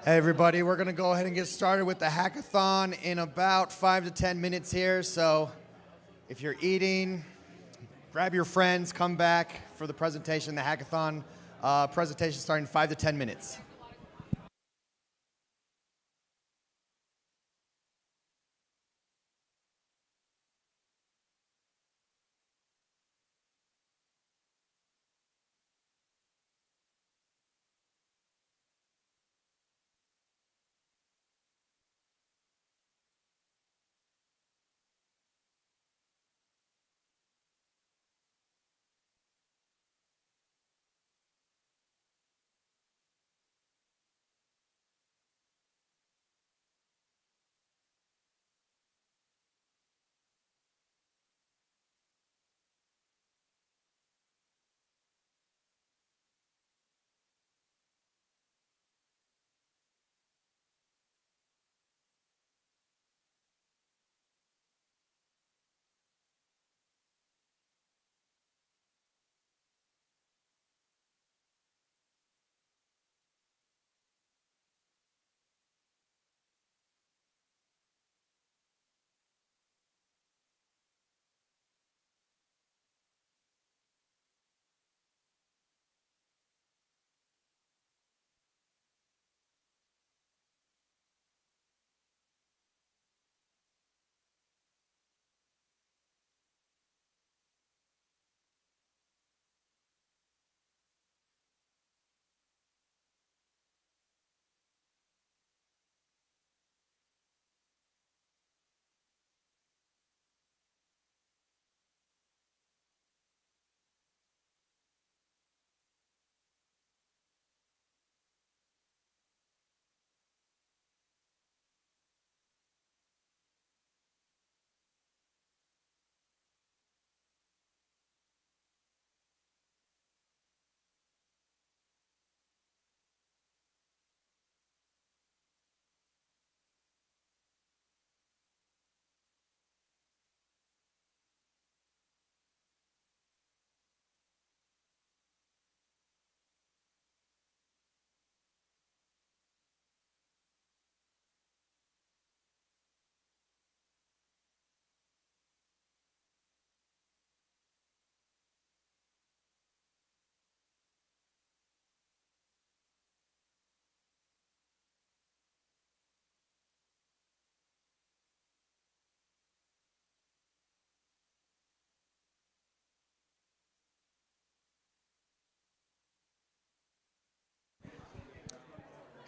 Hey everybody, we're going to go ahead and get started with the hackathon in about 5 to 10 minutes here. So if you're eating, grab your friends, come back for the presentation, the hackathon presentation starting in 5 to 10 minutes.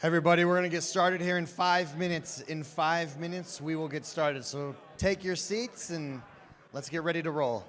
Everybody, we're going to get started here in 5 minutes. In 5 minutes, we will get started. So take your seats and let's get ready to roll.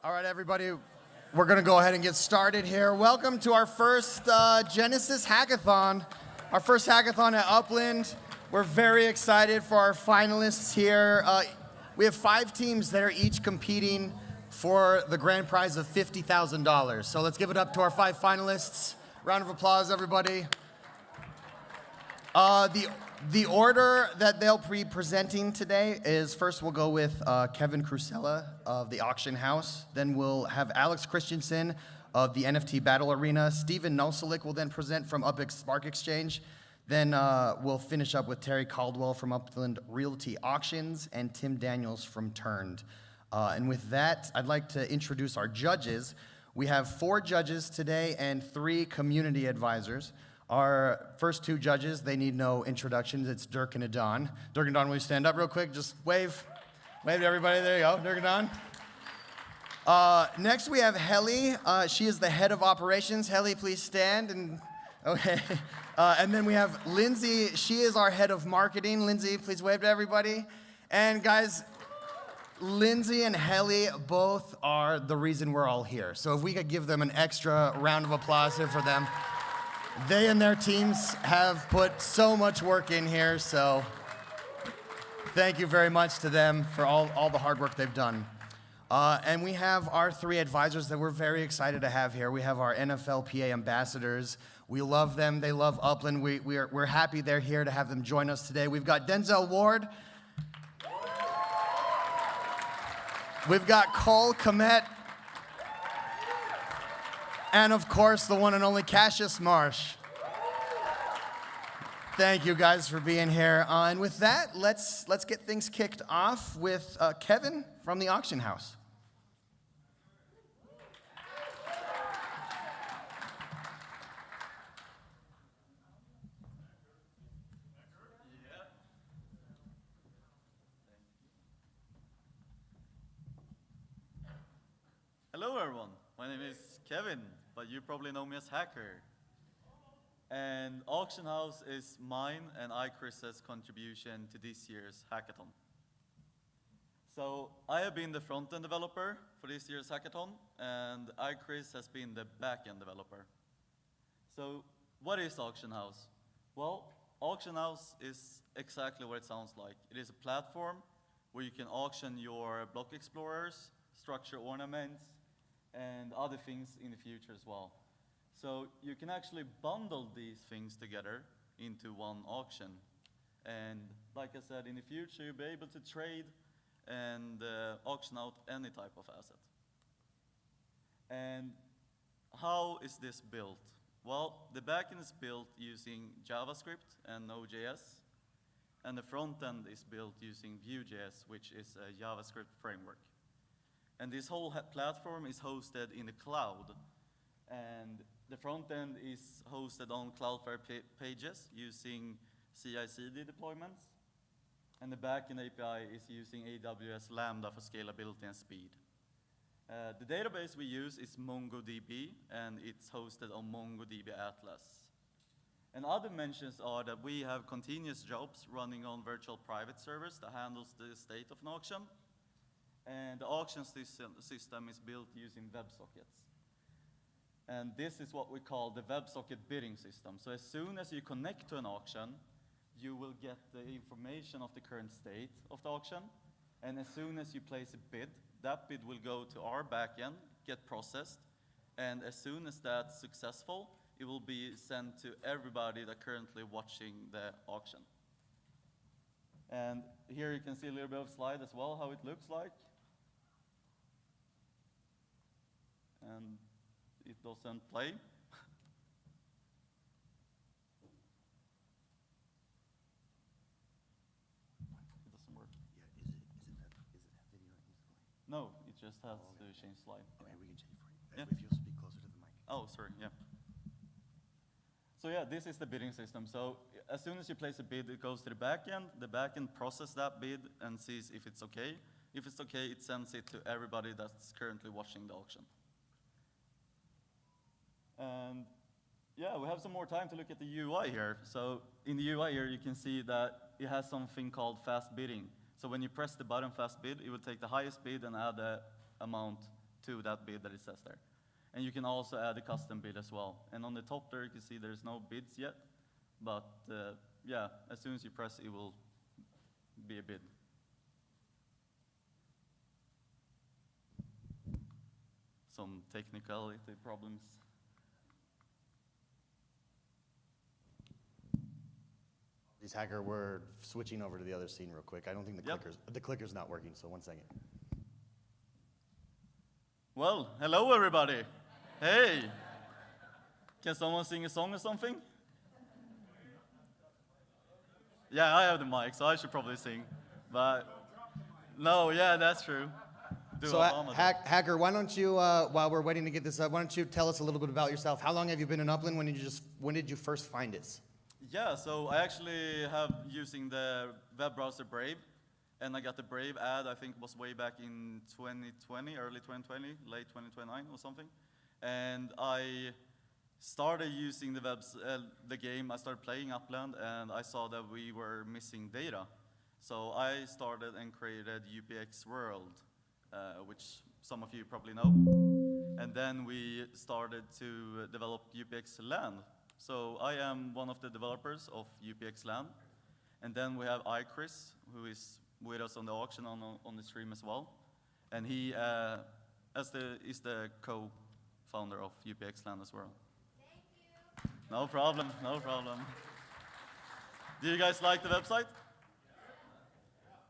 All right, everybody, we're going to go ahead and get started here. Welcome to our first Genesis Hackathon, our first hackathon at Upland. We're very excited for our finalists here. We have 5 teams that are each competing for the grand prize of $50,000. So let's give it up to our 5 finalists. Round of applause, everybody. The order that they'll be presenting today is first we'll go with Kevin Crusella of the Auction House. Then we'll have Alex Christensen of the NFT Battle Arena. Steven Nosalik will then present from Upland Spark Exchange. Then we'll finish up with Terry Caldwell from Upland Realty Auctions and Tim Daniels from Turned. And with that, I'd like to introduce our judges. We have 4 judges today and 3 community advisors. Our first 2 judges, they need no introductions. It's Dirk and Adon. Dirk and Adon, will you stand up real quick? Just wave. Wave to everybody. There you go, Dirk and Adon. Next, we have Helly. She is the head of operations. Helly, please stand. Okay. And then we have Lindsay. She is our head of marketing. Lindsay, please wave to everybody. And guys, Lindsay and Helly both are the reason we're all here. So if we could give them an extra round of applause here for them. They and their teams have put so much work in here, so thank you very much to them for all the hard work they've done. And we have our 3 advisors that we're very excited to have here. We have our NFLPA ambassadors. We love them. They love Upland. We're happy they're here to have them join us today. We've got Denzel Ward. We've got Cole Komet. And of course, the one and only Cassius Marsh. Thank you guys for being here. And with that, let's get things kicked off with Kevin from the Auction House. Hello everyone, my name is Kevin, but you probably know me as Hacker. And Auction House is mine and iChris's contribution to this year's hackathon. So I have been the front-end developer for this year's hackathon, and iChris has been the back-end developer. So what is Auction House? Well, Auction House is exactly what it sounds like. It is a platform where you can auction your block explorers, structure ornaments, and other things in the future as well. So you can actually bundle these things together into one auction. And like I said, in the future, you'll be able to trade and auction out any type of asset. And how is this built? Well, the backend is built using JavaScript and Node.js, and the front end is built using Vue.js, which is a JavaScript framework. And this whole platform is hosted in the cloud. And the front end is hosted on Cloudflare pages using CI/CD deployments. And the backend API is using AWS Lambda for scalability and speed. The database we use is MongoDB, and it's hosted on MongoDB Atlas. And other mentions are that we have continuous jobs running on virtual private servers that handles the state of an auction. And the auction system is built using WebSockets. And this is what we call the WebSocket bidding system. So as soon as you connect to an auction, you will get the information of the current state of the auction. And as soon as you place a bid, that bid will go to our backend, get processed. And as soon as that's successful, it will be sent to everybody that's currently watching the auction. And here you can see a little bit of slide as well, how it looks like. And it doesn't play. It doesn't work. Yeah, is it that video that needs to play? No, it just has to change slide. Okay, we can change it for you. Yeah. If you'll speak closer to the mic. Oh, sorry, yeah. So yeah, this is the bidding system. So as soon as you place a bid, it goes to the backend processes that bid and sees if it's okay. If it's okay, it sends it to everybody that's currently watching the auction. And yeah, we have some more time to look at the UI here. So in the UI here, you can see that it has something called fast bidding. So when you press the button fast bid, it will take the highest bid and add the amount to that bid that it says there. And you can also add a custom bid as well. And on the top there, you can see there's no bids yet, but yeah, as soon as you press, it will be a bid. Some technicality problems. These hacker, we're switching over to the other scene real quick. I don't think the clicker's not working, so 1 second. Well, hello everybody. Hey. Can someone sing a song or something? Yeah, I have the mic, so I should probably sing. But no, yeah, that's true. So, Hacker, why don't you, while we're waiting to get this up, why don't you tell us a little bit about yourself? How long have you been in Upland? When did you first find us? Yeah, so I actually have using the web browser Brave, and I got the Brave ad, I think it was way back in 2020, early 2020, late 2029 or something. And I started using the game, I started playing Upland, and I saw that we were missing data. So I started and created UPX World, which some of you probably know. And then we started to develop UPX Land. So I am one of the developers of UPX Land. And then we have iChris, who is with us on the auction on the stream as well. And he is the co-founder of UPX Land as well. Thank you. No problem, no problem. Do you guys like the website?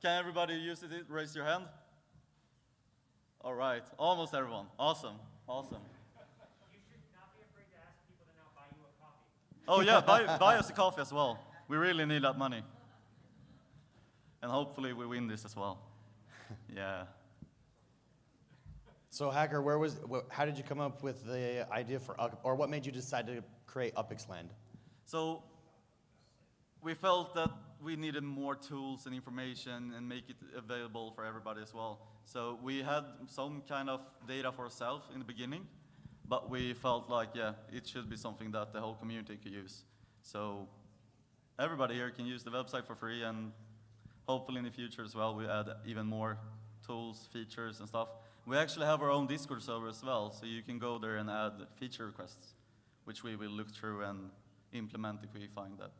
Can everybody use it? Raise your hand. All right, almost everyone. Awesome, awesome. You should not be afraid to ask people to now buy you a coffee. Oh yeah, buy us a coffee as well. We really need that money. And hopefully we win this as well. Yeah. So, Hacker, how did you come up with the idea for, or what made you decide to create UPX Land? So we felt that we needed more tools and information and make it available for everybody as well. So we had some kind of data for ourselves in the beginning, but we felt like, yeah, it should be something that the whole community could use. So everybody here can use the website for free, and hopefully in the future as well, we add even more tools, features, and stuff. We actually have our own Discord server as well, so you can go there and add feature requests, which we will look through and implement if we find that.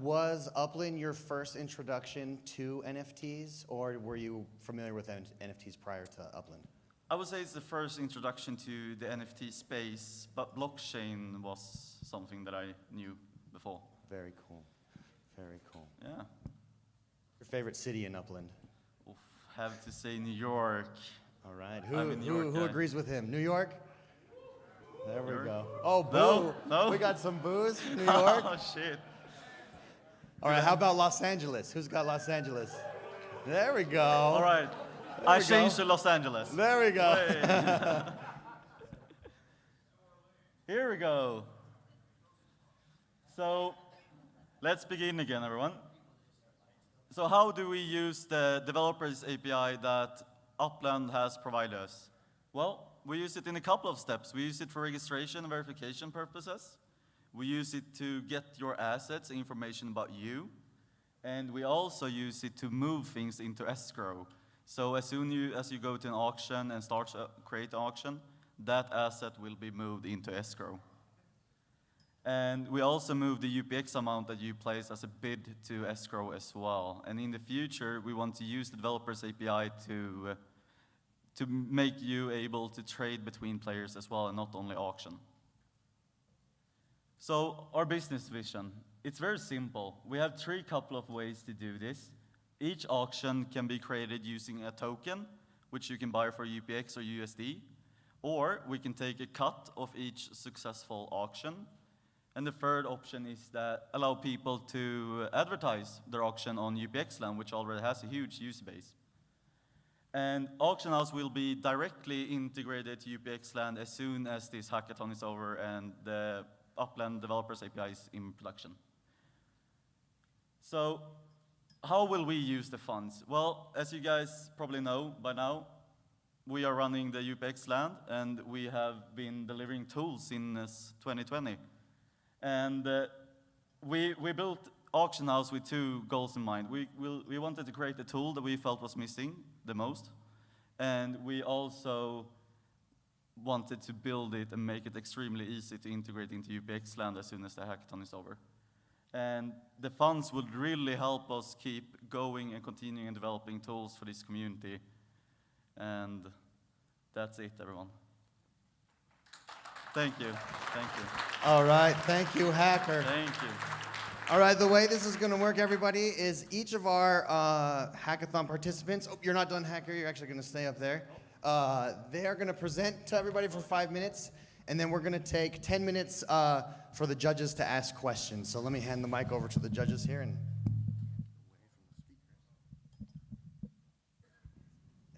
Was Upland your first introduction to NFTs, or were you familiar with NFTs prior to Upland? I would say it's the first introduction to the NFT space, but blockchain was something that I knew before. Very cool. Very cool. Yeah. Your favorite city in Upland? Oof, have to say New York. All right. I'm a New York Who guy. agrees with him? New York? There we York? go. Oh, boo. No, no. We got some boos from New York. Oh, shit. All right, how about Los Angeles? Who's got Los Angeles? There we go. All right. There I we changed go. to Los Angeles. There we go. Hey. Here we go. So let's begin again, everyone. So how do we use the developers API that Upland has provided us? Well, we use it in a couple of steps. We use it for registration and verification purposes. We use it to get your assets, information about you. And we also use it to move things into escrow. So as soon as you go to an auction and create an auction, that asset will be moved into escrow. And we also move the UPX amount that you place as a bid to escrow as well. And in the future, we want to use the developers API to make you able to trade between players as well, and not only auction. So our business vision, it's very simple. We have couple of ways to do this. Each auction can be created using a token, which you can buy for UPX or USD, or we can take a cut of each successful auction. And the third option is that allow people to advertise their auction on UPX Land, which already has a huge user base. And auction house will be directly integrated to UPX Land as soon as this hackathon is over and the Upland Developers API is in production. So how will we use the funds? Well, as you guys probably know by now, we are running the UPX Land, and we have been delivering tools since 2020. And we built Auction House with two goals in mind. We wanted to create a tool that we felt was missing the most, And we also wanted to build it and make it extremely easy to integrate into UPX land as soon as the hackathon is over. And the funds would really help us keep going and continuing and developing tools for this community. And that's it, everyone. Thank you. Thank you. All right, thank you, Hacker. Thank you. All right, the way this is going to work, everybody, is each of our hackathon participants. Oh, you're not done, Hacker. You're actually going to stay up there. They are going to present to everybody for 5 minutes, and then we're going to take 10 minutes for the judges to ask questions. So let me hand the mic over to the judges here. And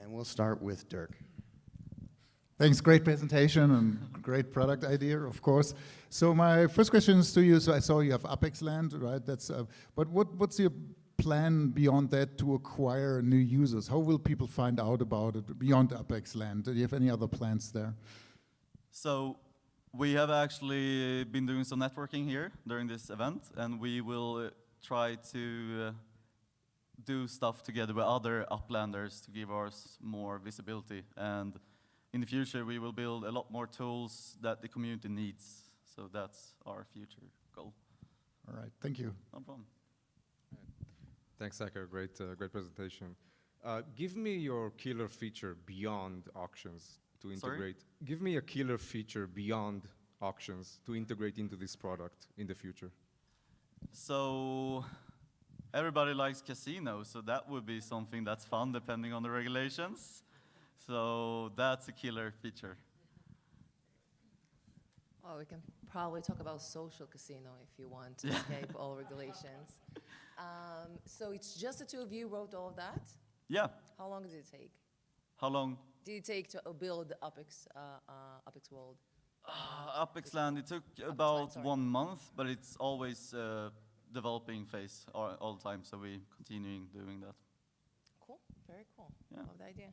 we'll start with Dirk. Thanks, great presentation and great product idea, of course. So my first question is to you. So I saw you have Apex Land, right? That's but what's your plan beyond that to acquire new users? How will people find out about it beyond Apex Land? Do you have any other plans there? So we have actually been doing some networking here during this event, and we will try to do stuff together with other Uplanders to give us more visibility. And in the future, we will build a lot more tools that the community needs. So that's our future goal. All right, thank you. No problem. Thanks, Hacker. Great presentation. Give me your killer feature beyond auctions to integrate. Sorry? Give me a killer feature beyond auctions to integrate into this product in the future. So everybody likes casinos, so that would be something that's fun depending on the regulations. So that's a killer feature. Well, we can probably talk about social casino if you want to escape all regulations. So it's just the two of you wrote all of that? Yeah. How long did it take? How long? Did it take to build Apex World? Apex Land, it took about sorry. 1 month, but it's always developing phase all the time, so we're continuing doing that. Cool, very cool. Yeah. Love the idea.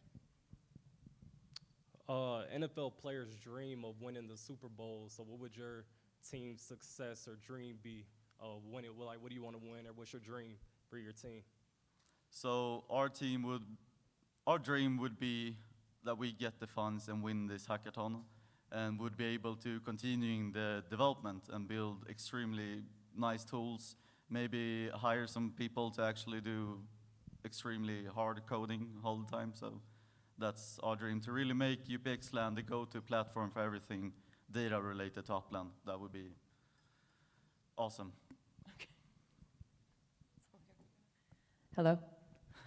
NFL players dream of winning the Super Bowl. So what would your team's success or dream be of winning? Well, like, what do you want to win, or what's your dream for your team? So our dream would be that we get the funds and win this hackathon, and would be able to continuing the development and build extremely nice tools, maybe hire some people to actually do extremely hard coding all the time. So that's our dream, to really make UPX Land the go-to platform for everything data related to Upland. That would be awesome. Hello.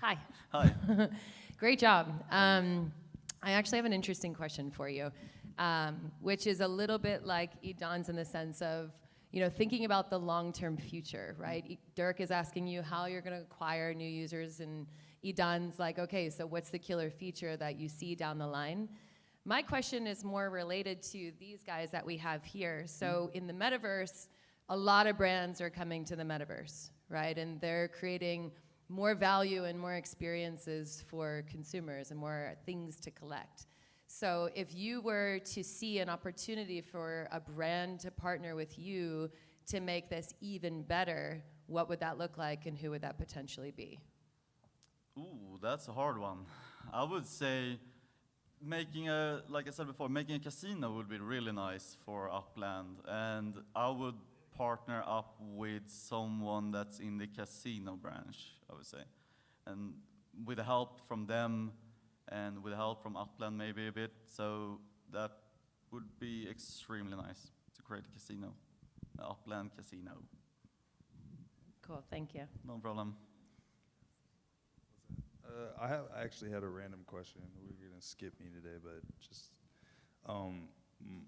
Hi. Hi. Great job. I actually have an interesting question for you, which is a little bit like Idan's in the sense of, thinking about the long-term future, right? Dirk is asking you how you're going to acquire new users, and Idan's like, okay, so what's the killer feature that you see down the line? My question is more related to these guys that we have here. So in the metaverse, a lot of brands are coming to the metaverse, right? And they're creating more value and more experiences for consumers and more things to collect. So if you were to see an opportunity for a brand to partner with you to make this even better, what would that look like, and who would that potentially be? Ooh, that's a hard one. I would say like I said before, making a casino would be really nice for Upland, and I would partner up with someone that's in the casino branch, I would say. And with the help from them and with help from Upland maybe a bit, so that would be extremely nice to create a casino, an Upland casino. Cool, thank you. No problem. I actually had a random question. We're gonna skip me today, but just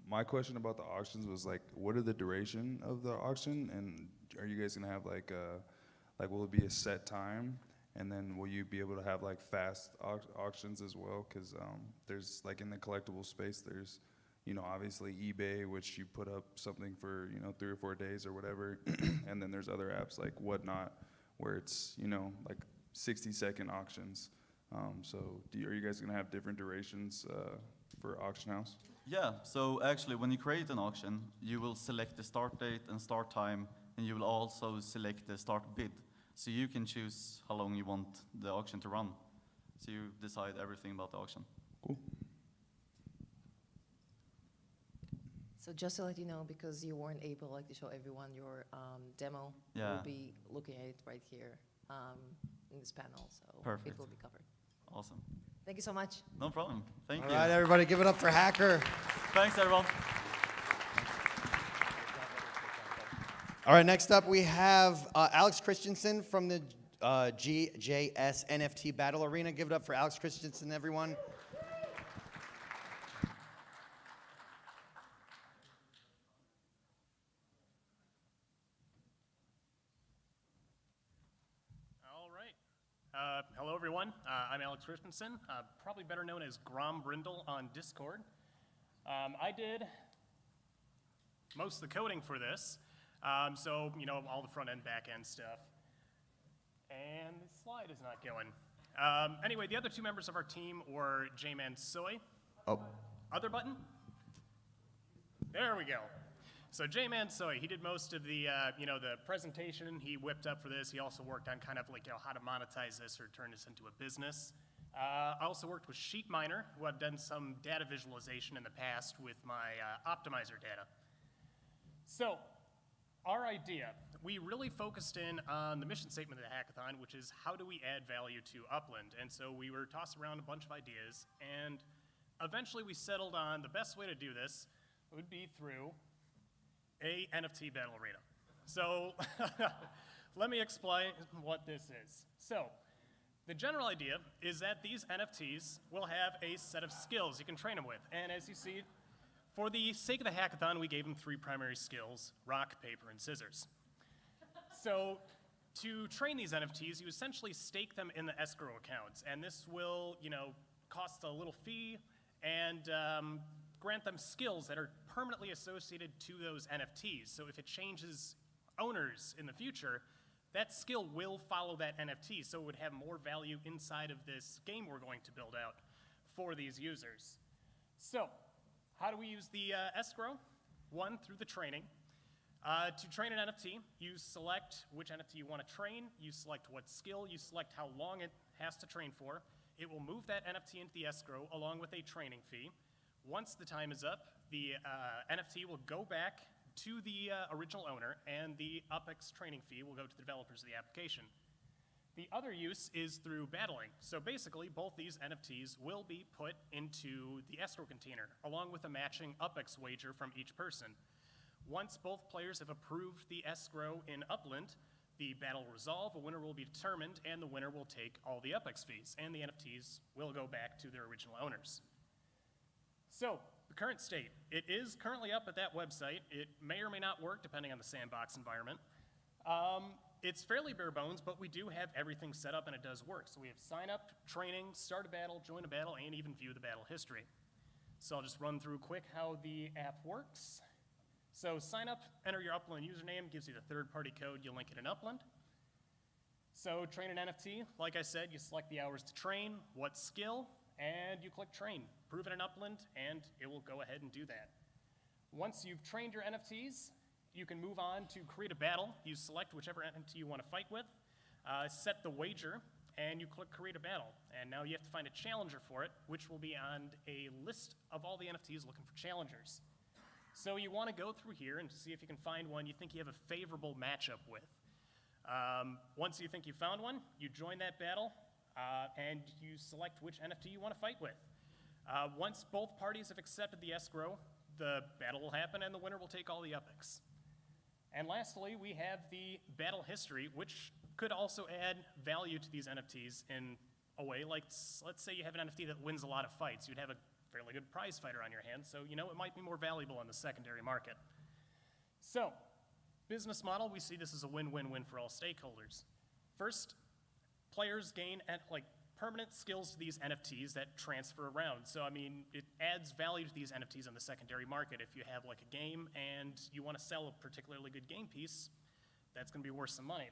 my question about the auctions was like, what are the duration of the auction, and are you guys gonna have like will it be a set time, and then will you be able to have like fast auctions as well? Because there's like in the collectible space, there's obviously eBay, which you put up something for 3 or 4 days or whatever, and then there's other apps like Whatnot, where it's like 60-second auctions. So are you guys gonna have different durations for auction house? Yeah, so actually when you create an auction, you will select the start date and start time, and you will also select the start bid. So you can choose how long you want the auction to run. So you decide everything about the auction. Cool. So just to let you know, because you weren't able like to show everyone your demo, Yeah. we'll be looking at it right here in this panel, so Perfect. it will be covered. Awesome. Thank you so much. No problem. Thank All you. right, everybody, give it up for Hacker. Thanks, everyone. All right, next up we have Alex Christensen from the GJS NFT Battle Arena. Give it up for Alex Christensen, everyone. All right. Hello, everyone. I'm Alex Christensen, probably better known as Grom Brindle on Discord. I did most of the coding for this, so, you know, all the front-end, back-end stuff. And the slide is not going. Anyway, the other two members of our team were J-Man Soy. Oh, Other button? There we go. So J-Man Soy, he did most of the, you know, the presentation he whipped up for this. He also worked on kind of like, you know, how to monetize this or turn this into a business. I also worked with Sheep Miner, who I've done some data visualization in the past with my optimizer data. So our idea, we really focused in on the mission statement of the hackathon, which is how do we add value to Upland? And so we were tossing around a bunch of ideas, and eventually we settled on the best way to do this would be through a NFT battle arena. So let me explain what this is. So the general idea is that these NFTs will have a set of skills you can train them with. And as you see, for the sake of the hackathon, we gave them 3 primary skills: rock, paper, and scissors. So to train these NFTs, you essentially stake them in the escrow accounts. And this will, you know, cost a little fee and grant them skills that are permanently associated to those NFTs. So if it changes owners in the future, that skill will follow that NFT, so it would have more value inside of this game we're going to build out for these users. So how do we use the escrow? One, through the training. To train an NFT, you select which NFT you want to train, you select what skill, you select how long it has to train for. It will move that NFT into the escrow along with a training fee. Once the time is up, the NFT will go back to the original owner, and the UpX training fee will go to the developers of the application. The other use is through battling. So basically, both these NFTs will be put into the escrow container, along with a matching UpX wager from each person. Once both players have approved the escrow in Upland, the battle will resolve, a winner will be determined, and the winner will take all the UpX fees, and the NFTs will go back to their original owners. So, the current state. It is currently up at that website. It may or may not work, depending on the sandbox environment. It's fairly bare bones, but we do have everything set up and it does work. So we have sign up, training, start a battle, join a battle, and even view the battle history. So I'll just run through quick how the app works. So sign up, enter your Upland username, gives you the third-party code, you link it in Upland. So train an NFT, like I said, you select the hours to train, what skill, and you click train. Prove it in Upland, and it will go ahead and do that. Once you've trained your NFTs, you can move on to create a battle. You select whichever NFT you want to fight with, set the wager, and you click create a battle. And now you have to find a challenger for it, which will be on a list of all the NFTs looking for challengers. So you want to go through here and see if you can find one you think you have a favorable matchup with. Once you think you found one, you join that battle, and you select which NFT you want to fight with. Once both parties have accepted the escrow, the battle will happen and the winner will take all the UpX. And lastly, we have the battle history, which could also add value to these NFTs in a way like, let's say you have an NFT that wins a lot of fights. You'd have a fairly good prize fighter on your hands, so you know it might be more valuable in the secondary market. So, business model, we see this as a win-win-win for all stakeholders. First, players gain permanent skills to these NFTs that transfer around. So, I mean, it adds value to these NFTs on the secondary market. If you have like a game and you want to sell a particularly good game piece, that's going to be worth some money.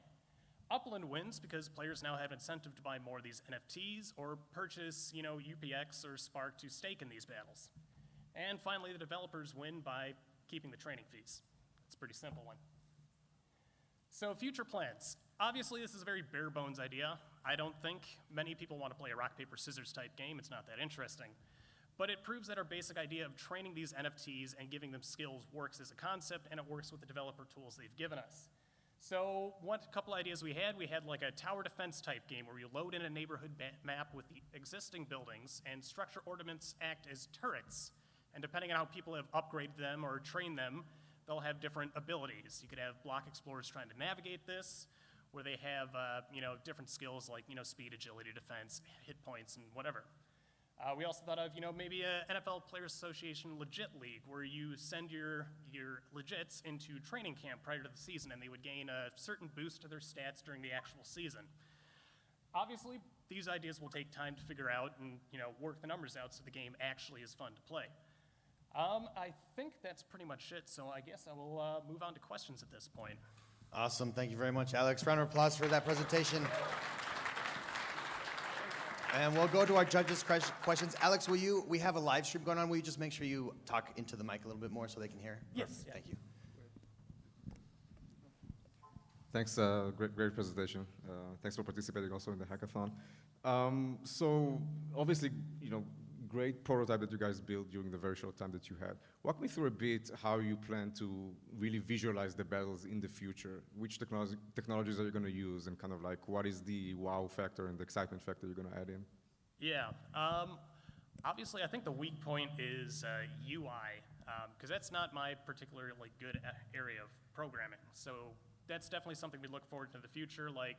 Upland wins because players now have incentive to buy more of these NFTs or purchase, you know, UPX or Spark to stake in these battles. And finally, the developers win by keeping the training fees. It's a pretty simple one. So future plans. Obviously, this is a very bare bones idea. I don't think many people want to play a rock, paper, scissors type game. It's not that interesting. But it proves that our basic idea of training these NFTs and giving them skills works as a concept, and it works with the developer tools they've given us. So couple ideas we had like a tower defense type game where you load in a neighborhood map with the existing buildings, and structure ornaments act as turrets. And depending on how people have upgraded them or trained them, they'll have different abilities. You could have block explorers trying to navigate this, where they have different skills like speed, agility, defense, hit points, and whatever. We also thought of maybe a NFL Players Association legit league where you send your legits into training camp prior to the season, and they would gain a certain boost to their stats during the actual season. Obviously, these ideas will take time to figure out and work the numbers out so the game actually is fun to play. I think that's pretty much it, so I guess I will move on to questions at this point. Awesome. Thank you very much, Alex. Round of applause for that presentation. And we'll go to our judges' questions. Alex, we have a live stream going on. Will you just make sure you talk into the mic a little bit more so they can hear? Yes. Perfect. Yeah. Thank you. Thanks, great presentation. Thanks for participating also in the hackathon. So obviously, great prototype that you guys built during the very short time that you had. Walk me through a bit how you plan to really visualize the battles in the future. Which technologies are you going to use, and kind of like what is the wow factor and the excitement factor you're going to add in? Yeah. Obviously, I think the weak point is UI, because that's not my particularly good area of programming. So that's definitely something we look forward to in the future. Like,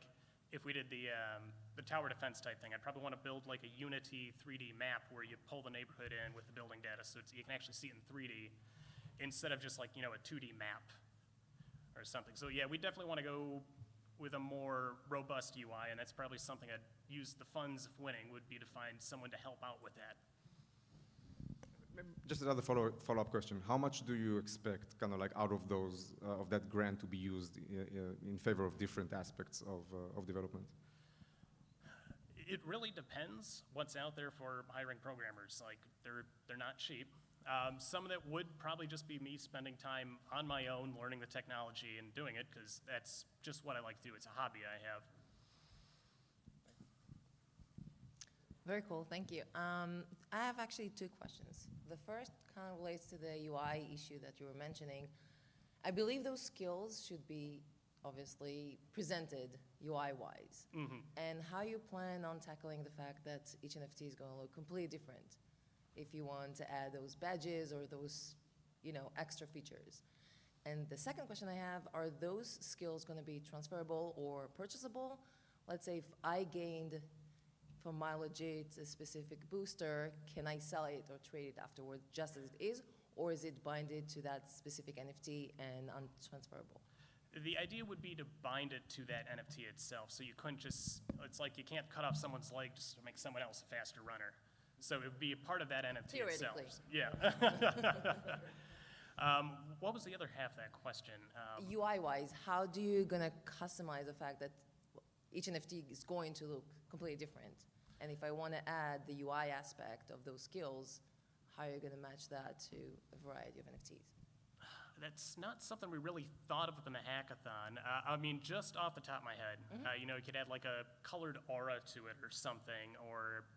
if we did the tower defense type thing, I'd probably want to build like a Unity 3D map where you pull the neighborhood in with the building data so you can actually see it in 3D instead of just like, a 2D map or something. So yeah, we definitely want to go with a more robust UI, and that's probably something I'd use the funds of winning would be to find someone to help out with that. Just another follow-up question. How much do you expect, kind of like out of those, of that grant to be used in favor of different aspects of development? It really depends what's out there for hiring programmers. Like, they're not cheap. Some of it would probably just be me spending time on my own, learning the technology and doing it, because that's just what I like to do. It's a hobby I have. Very cool, thank you. I have actually two questions. The first kind of relates to the UI issue that you were mentioning. I believe those skills should be obviously presented UI-wise. And how you plan on tackling the fact that each NFT is going to look completely different if you want to add those badges or those extra features. And the second question I have, are those skills going to be transferable or purchasable? Let's say if I gained from my legit a specific booster, can I sell it or trade it afterwards just as it is, or is it binded to that specific NFT and untransferable? The idea would be to bind it to that NFT itself, so you couldn't just, it's like you can't cut off someone's leg just to make someone else a faster runner. So it would be a part of that NFT itself. Theoretically. Yeah. What was the other half of that question? UI-wise, how do you gonna customize the fact that each NFT is going to look completely different? And if I want to add the UI aspect of those skills, how are you going to match that to a variety of NFTs? That's not something we really thought of in the hackathon. I mean, just off the top of my head, you could add like a colored aura to it or something, or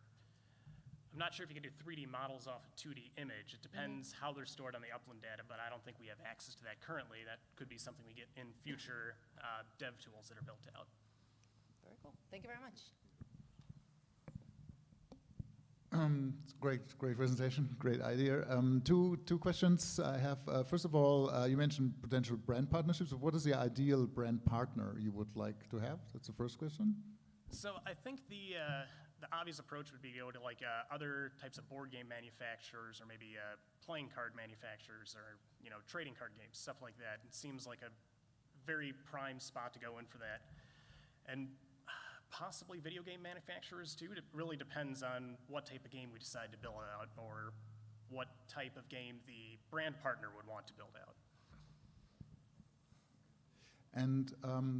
I'm not sure if you can do 3D models off a 2D image. It depends how they're stored on the Upland data, but I don't think we have access to that currently. That could be something we get in future dev tools that are built out. Very cool. Thank you very much. It's great presentation, great idea. Two questions I have. First of all, you mentioned potential brand partnerships. What is the ideal brand partner you would like to have? That's the first question. So I think the obvious approach would be to go to like other types of board game manufacturers, or maybe playing card manufacturers, or trading card games, stuff like that. It seems like a very prime spot to go in for that. And possibly video game manufacturers too. It really depends on what type of game we decide to build out, or what type of game the brand partner would want to build out. And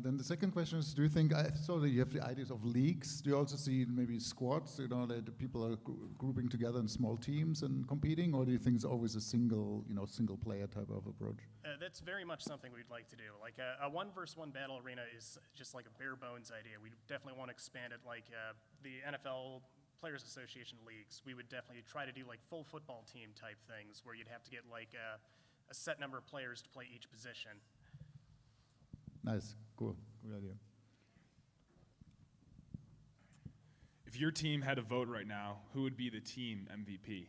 then the second question is, do you think, I saw that you have the ideas of leagues. Do you also see maybe squads, that the people are grouping together in small teams and competing, or do you think it's always a single player type of approach? That's very much something we'd like to do. Like a 1-versus-1 battle arena is just like a bare bones idea. We definitely want to expand it like the NFL Players Association leagues, we would definitely try to do like full football team type things where you'd have to get like a set number of players to play each position. Nice, cool, good idea. If your team had a vote right now, who would be the team MVP?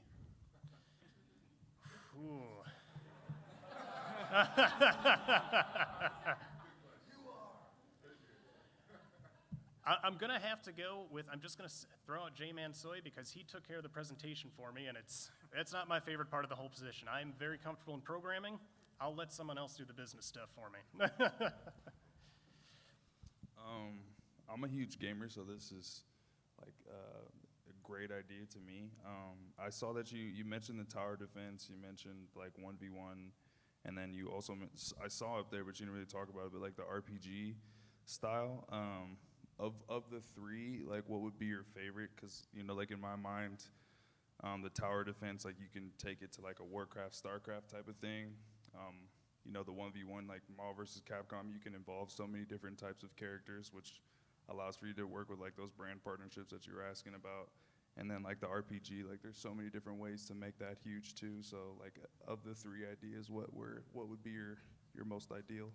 Ooh. I'm gonna have to go with, I'm just gonna throw out J-Man Soy because he took care of the presentation for me, and it's not my favorite part of the whole position. I'm very comfortable in programming. I'll let someone else do the business stuff for me. I'm a huge gamer, so this is like a great idea to me. I saw that you mentioned the tower defense, you mentioned like 1v1, and then you also, I saw up there, but you didn't really talk about it, but like the RPG style. Of the three, like what would be your favorite? Because, you know, like in my mind, the tower defense, like you can take it to like a Warcraft, Starcraft type of thing. You know, the 1v1, like Marvel versus Capcom, you can involve so many different types of characters, which allows for you to work with like those brand partnerships that you were asking about. And then like the RPG, like there's so many different ways to make that huge too. So like of the three ideas, what would be your most ideal?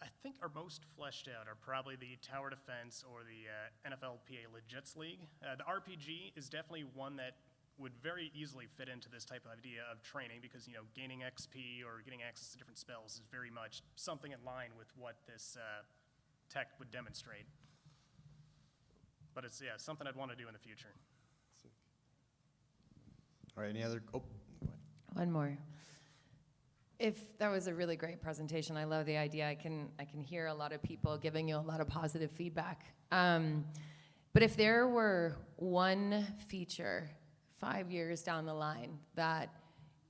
I think our most fleshed out are probably the tower defense or the NFLPA Legits League. The RPG is definitely one that would very easily fit into this type of idea of training because, you know, gaining XP or getting access to different spells is very much something in line with what this tech would demonstrate. But it's, yeah, something I'd want to do in the future. All right, any other? Oh, go ahead. One more. If that was a really great presentation, I love the idea. I can hear a lot of people giving you a lot of positive feedback. But if there were one feature 5 years down the line that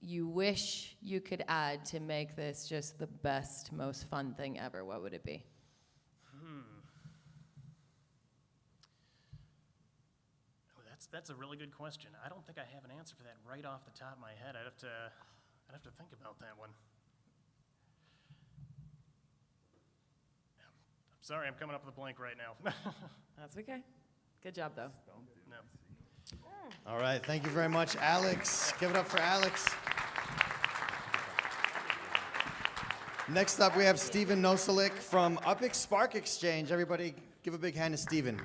you wish you could add to make this just the best, most fun thing ever, what would it be? That's a really good question. I don't think I have an answer for that right off the top of my head. I'd have to think about that one. I'm sorry, I'm coming up with a blank right now. That's okay. Good job, though. No. All right, thank you very much, Alex. Give it up for Alex. Next up, we have Steven Nosalik from Upix Spark Exchange. Everybody give a big hand to Steven.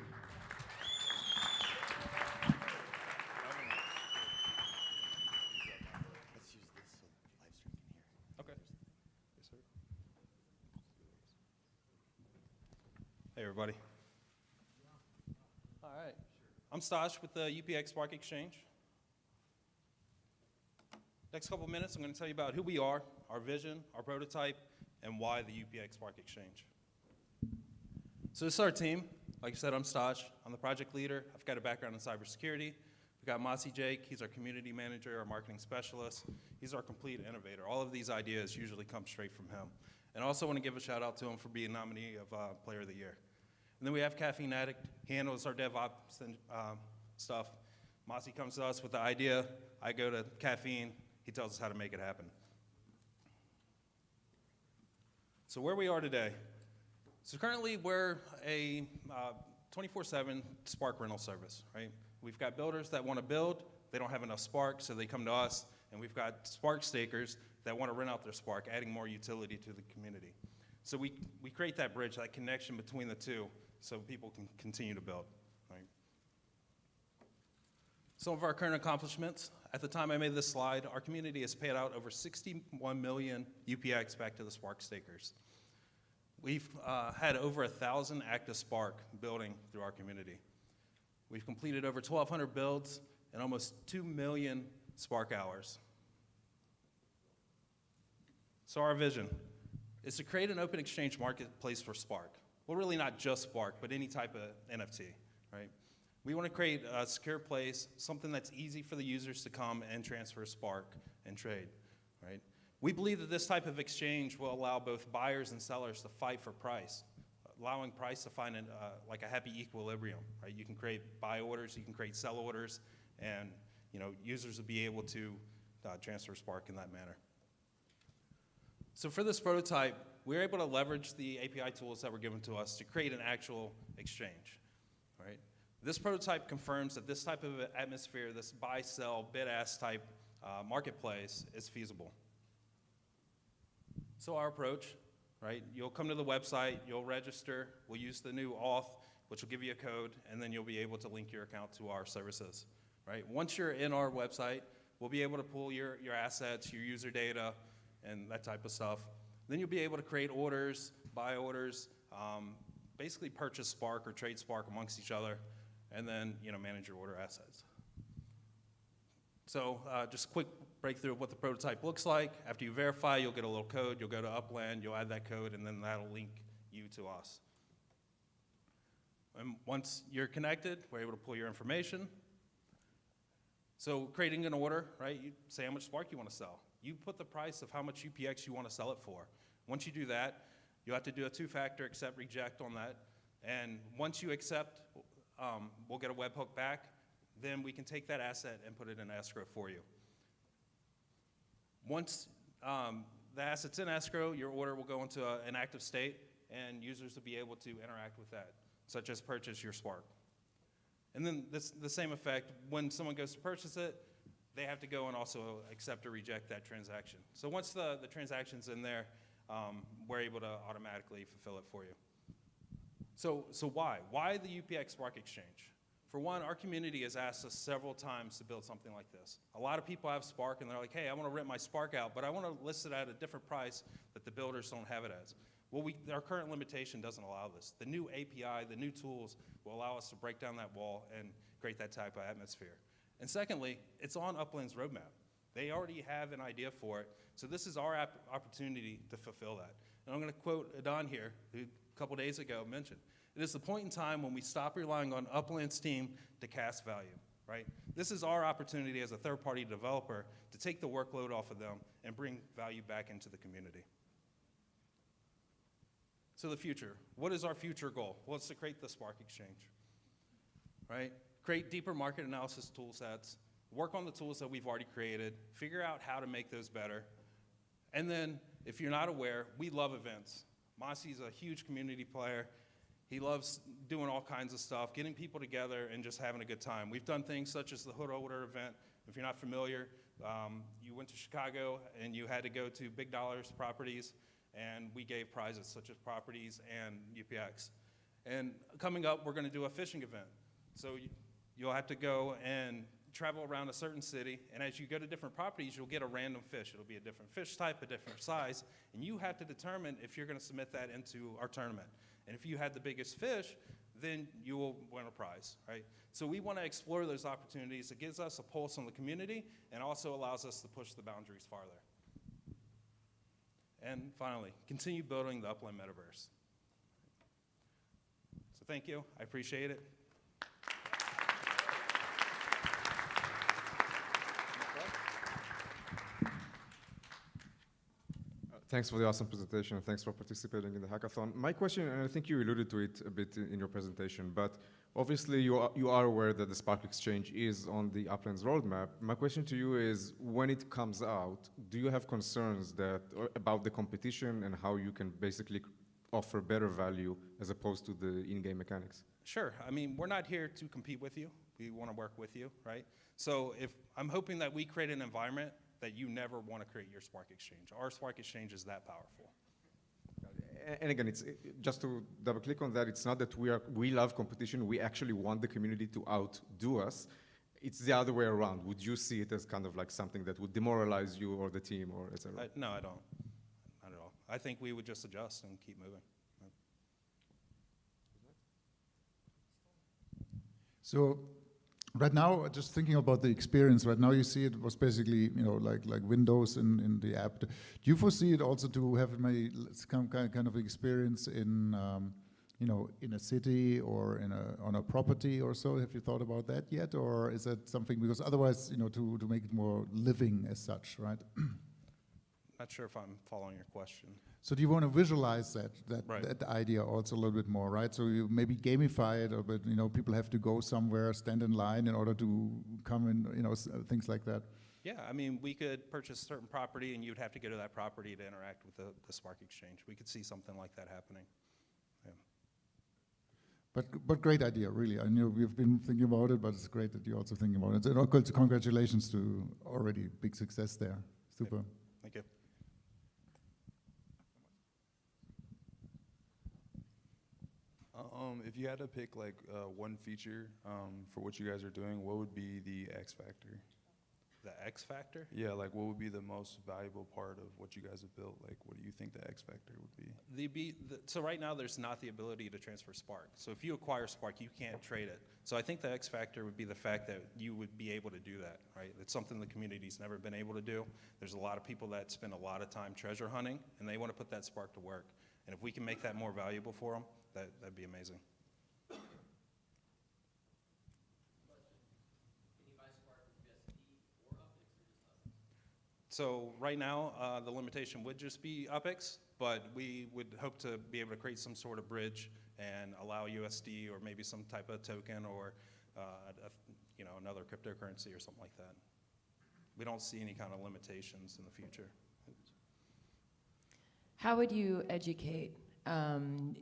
Hey, everybody. All right. I'm Stash with the UPX Spark Exchange. Next couple minutes, I'm going to tell you about who we are, our vision, our prototype, and why the UPX Spark Exchange. So this is our team. Like I said, I'm Stash. I'm the project leader. I've got a background in cybersecurity. We've got Mossy Jake. He's our community manager, our marketing specialist. He's our complete innovator. All of these ideas usually come straight from him. And I also want to give a shout out to him for being nominee of Player of the Year. And then we have Caffeine Addict. He handles our DevOps and stuff. Mossy comes to us with the idea. I go to Caffeine. He tells us how to make it happen. So where we are today. So currently we're a 24/7 Spark rental service, right? We've got builders that want to build. They don't have enough Spark, so they come to us. And we've got Spark stakers that want to rent out their Spark, adding more utility to the community. So we create that bridge, that connection between the two, so people can continue to build, right? Some of our current accomplishments. At the time I made this slide, our community has paid out over 61 million UPX back to the Spark stakers. We've had over 1,000 active Spark building through our community. We've completed over 1,200 builds and almost 2 million Spark hours. So our vision is to create an open exchange marketplace for Spark. Well, really not just Spark, but any type of NFT, right? We want to create a secure place, something that's easy for the users to come and transfer Spark and trade, right? We believe that this type of exchange will allow both buyers and sellers to fight for price, allowing price to find like a happy equilibrium, right? You can create buy orders, you can create sell orders, and users will be able to transfer Spark in that manner. So for this prototype, we were able to leverage the API tools that were given to us to create an actual exchange, right? This prototype confirms that this type of atmosphere, this buy-sell, bid-ask type marketplace is feasible. So our approach, right, you'll come to the website, you'll register, we'll use the new auth, which will give you a code, and then you'll be able to link your account to our services, right? Once you're in our website, we'll be able to pull your assets, your user data, and that type of stuff. Then you'll be able to create orders, buy orders, basically purchase Spark or trade Spark amongst each other, and then manage your order assets. So just a quick breakthrough of what the prototype looks like. After you verify, you'll get a little code. You'll go to Upland, you'll add that code, and then that'll link you to us. And once you're connected, we're able to pull your information. So creating an order, right? You say how much Spark you want to sell. You put the price of how much UPX you want to sell it for. Once you do that, you have to do a two-factor accept reject on that. And once you accept, we'll get a webhook back. Then we can take that asset and put it in escrow for you. Once the asset's in escrow, your order will go into an active state, and users will be able to interact with that, such as purchase your Spark. And then the same effect, when someone goes to purchase it, they have to go and also accept or reject that transaction. So once the transaction's in there, we're able to automatically fulfill it for you. So why? Why the UPX Spark Exchange? For one, our community has asked us several times to build something like this. A lot of people have Spark and they're like, hey, I want to rent my Spark out, but I want to list it at a different price that the builders don't have it as. Well, our current limitation doesn't allow this. The new API, the new tools will allow us to break down that wall and create that type of atmosphere. And secondly, it's on Upland's roadmap. They already have an idea for it, so this is our opportunity to fulfill that. And I'm going to quote Adon here, who a couple days ago mentioned, it is the point in time when we stop relying on Upland's team to cast value, right? This is our opportunity as a third-party developer to take the workload off of them and bring value back into the community. So the future, what is our future goal? Well, it's to create the Spark Exchange, right? Create deeper market analysis tool sets, work on the tools that we've already created, figure out how to make those better. And then, if you're not aware, we love events. Masi's a huge community player. He loves doing all kinds of stuff, getting people together and just having a good time. We've done things such as the Hood Holder event. If you're not familiar, you went to Chicago and you had to go to Big Dollars properties, and we gave prizes such as properties and UPX. And coming up, we're going to do a fishing event. So you'll have to go and travel around a certain city, and as you go to different properties, you'll get a random fish. It'll be a different fish type, a different size, and you have to determine if you're going to submit that into our tournament. And if you had the biggest fish, then you will win a prize, right? So we want to explore those opportunities. It gives us a pulse on the community and also allows us to push the boundaries farther. And finally, continue building the Upland metaverse. So thank you. I appreciate it. Thanks for the awesome presentation, and thanks for participating in the hackathon. My question, and I think you alluded to it a bit in your presentation, but obviously you are aware that the Spark Exchange is on the Upland's roadmap. My question to you is, when it comes out, do you have concerns about the competition and how you can basically offer better value as opposed to the in-game mechanics? Sure. I mean, we're not here to compete with you. We want to work with you, right? So I'm hoping that we create an environment that you never want to create your Spark Exchange. Our Spark Exchange is that powerful. And again, it's just to double click on that, it's not that we love competition, we actually want the community to outdo us. It's the other way around. Would you see it as kind of like something that would demoralize you or the team or et cetera? No, I don't. Not at all. I think we would just adjust and keep moving. So right now, just thinking about the experience, right now you see it was basically, like Windows in the app. Do you foresee it also to have some kind of experience in, in a city or on a property or so? Have you thought about that yet? Or is that something, because otherwise, to make it more living as such, right? Not sure if I'm following your question. So do you want to visualize that Right. idea also a little bit more, right? So you maybe gamify it, or but people have to go somewhere, stand in line in order to come in, things like that. Yeah, I mean, we could purchase a certain property and you'd have to go to that property to interact with the Spark Exchange. We could see something like that happening. Yeah. But great idea, really. I know we've been thinking about it, but it's great that you're also thinking about it. So congratulations to already big success there. Super. Thank you. If you had to pick like one feature for what you guys are doing, what would be the X factor? The X factor? Yeah, like what would be the most valuable part of what you guys have built? Like, what do you think the X factor would be? So right now, there's not the ability to transfer Spark. So if you acquire Spark, you can't trade it. So I think the X factor would be the fact that you would be able to do that, right? It's something the community's never been able to do. There's a lot of people that spend a lot of time treasure hunting, and they want to put that Spark to work. And if we can make that more valuable for them, that'd be amazing. So right now, the limitation would just be UpX, but we would hope to be able to create some sort of bridge and allow USD or maybe some type of token or another cryptocurrency or something like that. We don't see any kind of limitations in the future. How would you educate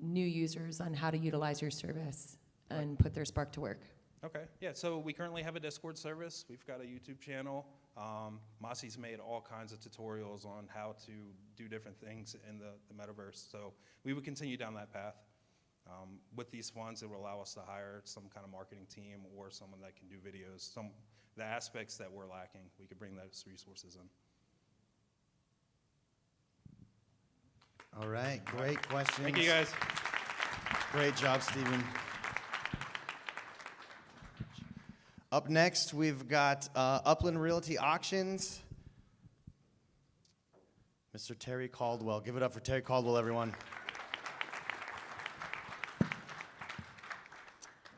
new users on how to utilize your service and put their Spark to work? Okay, yeah, so we currently have a Discord service. We've got a YouTube channel. Masi's made all kinds of tutorials on how to do different things in the metaverse. So we would continue down that path. With these funds, it will allow us to hire some kind of marketing team or someone that can do videos. The aspects that we're lacking, we could bring those resources in. All right, great questions. Thank you, guys. Great job, Stephen. Up next, we've got Upland Realty Auctions. Mr. Terry Caldwell. Give it up for Terry Caldwell, everyone.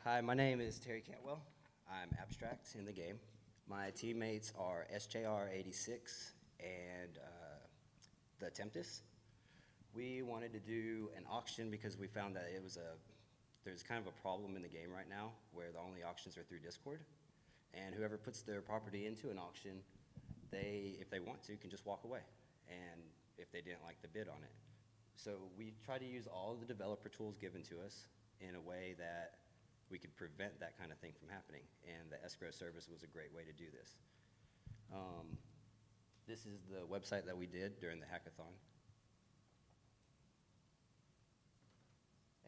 Hi, my name is Terry Cantwell. I'm abstract in the game. My teammates are SJR86 and the Tempest. We wanted to do an auction because we found that there's kind of a problem in the game right now where the only auctions are through Discord. And whoever puts their property into an auction, if they want to, can just walk away. And if they didn't like the bid on it. So we try to use all of the developer tools given to us in a way that we could prevent that kind of thing from happening. And the escrow service was a great way to do this. This is the website that we did during the hackathon.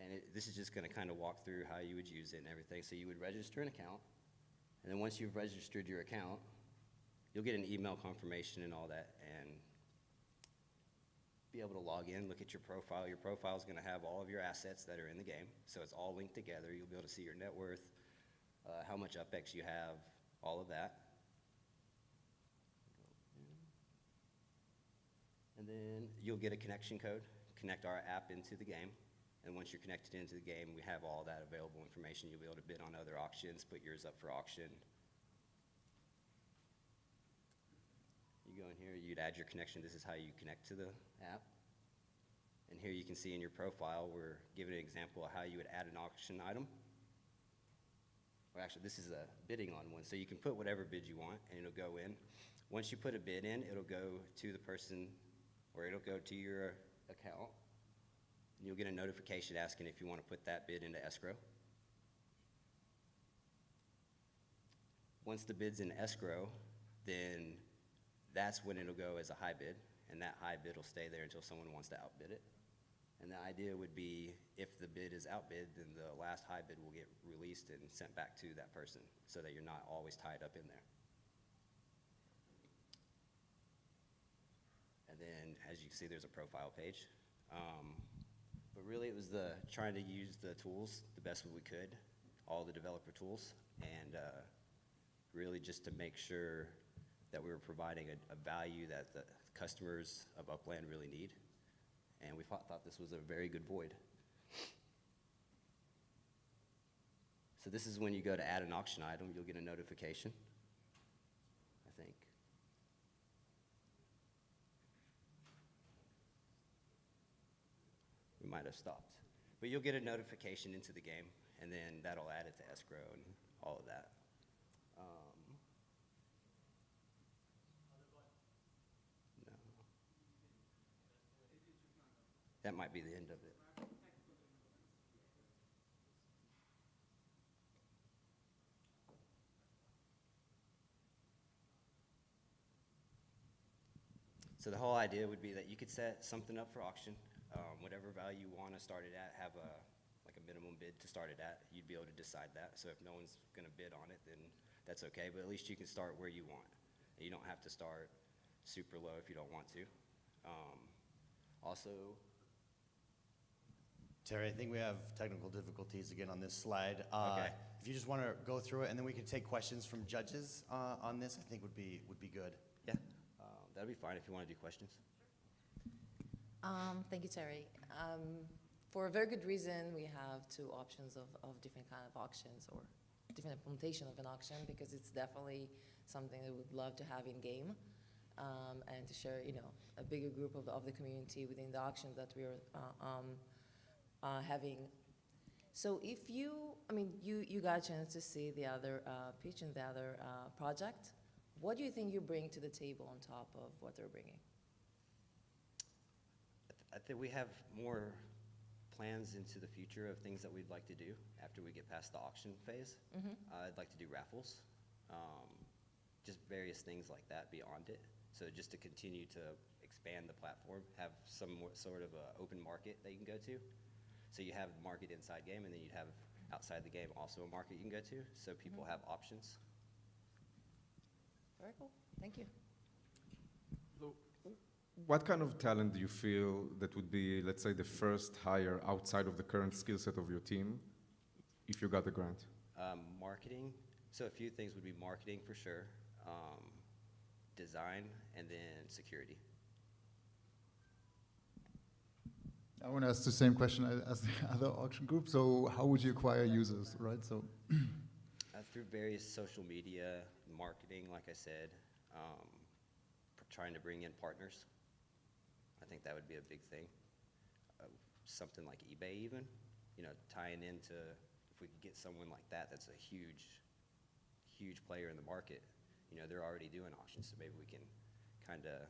And this is just going to kind of walk through how you would use it and everything. So you would register an account. And then once you've registered your account, you'll get an email confirmation and all that. And be able to log in, look at your profile. Your profile is going to have all of your assets that are in the game. So it's all linked together. You'll be able to see your net worth, how much UpX you have, all of that. And then you'll get a connection code, connect our app into the game. And once you're connected into the game, we have all that available information. You'll be able to bid on other auctions, put yours up for auction. You go in here, you'd add your connection. This is how you connect to the app. And here you can see in your profile, we're giving an example of how you would add an auction item. Or actually, this is a bidding on one. So you can put whatever bid you want, and it'll go in. Once you put a bid in, it'll go to the person, or it'll go to your account. And you'll get a notification asking if you want to put that bid into escrow. Once the bid's in escrow, then that's when it'll go as a high bid, and that high bid will stay there until someone wants to outbid it. And the idea would be if the bid is outbid, then the last high bid will get released and sent back to that person so that you're not always tied up in there. And then, as you can see, there's a profile page. But really, it was trying to use the tools the best we could, all the developer tools, and really just to make sure that we were providing a value that the customers of Upland really need. And we thought this was a very good void. So this is when you go to add an auction item, you'll get a notification, I think. We might have stopped. But you'll get a notification into the game, and then that'll add it to escrow and all of that. No. That might be the end of it. So the whole idea would be that you could set something up for auction, whatever value you want to start it at, have a minimum bid to start it at. You'd be able to decide that. So if no one's going to bid on it, then that's okay. But at least you can start where you want. And you don't have to start super low if you don't want to. Also, Terry, I think we have technical difficulties again on this slide. Okay. If you just want to go through it, and then we can take questions from judges on this, I think would be good. yeah, that'd be fine if you want to do questions. Thank you, Terry. For a very good reason, we have two options of different kind of auctions or different implementation of an auction, because it's definitely something that we'd love to have in game, and to share, a bigger group of the community within the auction that we're having. So if you got a chance to see the other pitch and the other project, what do you think you bring to the table on top of what they're bringing? I think we have more plans into the future of things that we'd like to do after we get past the auction phase. I'd like to do raffles, just various things like that beyond it. So just to continue to expand the platform, have some sort of open market that you can go to. So you have the market inside game, and then you'd have outside the game also a market you can go to, so people have options. Very cool. Thank you. What kind of talent do you feel that would be, let's say, the first hire outside of the current skill set of your team if you got the grant? Marketing. So a few things would be marketing for sure, design, and then security. I want to ask the same question as the other auction group. So how would you acquire users, right? So Through various social media, marketing, like I said, trying to bring in partners. I think that would be a big thing. Something like eBay even, tying into, if we could get someone like that, that's a huge player in the market. They're already doing auctions, so maybe we can kind of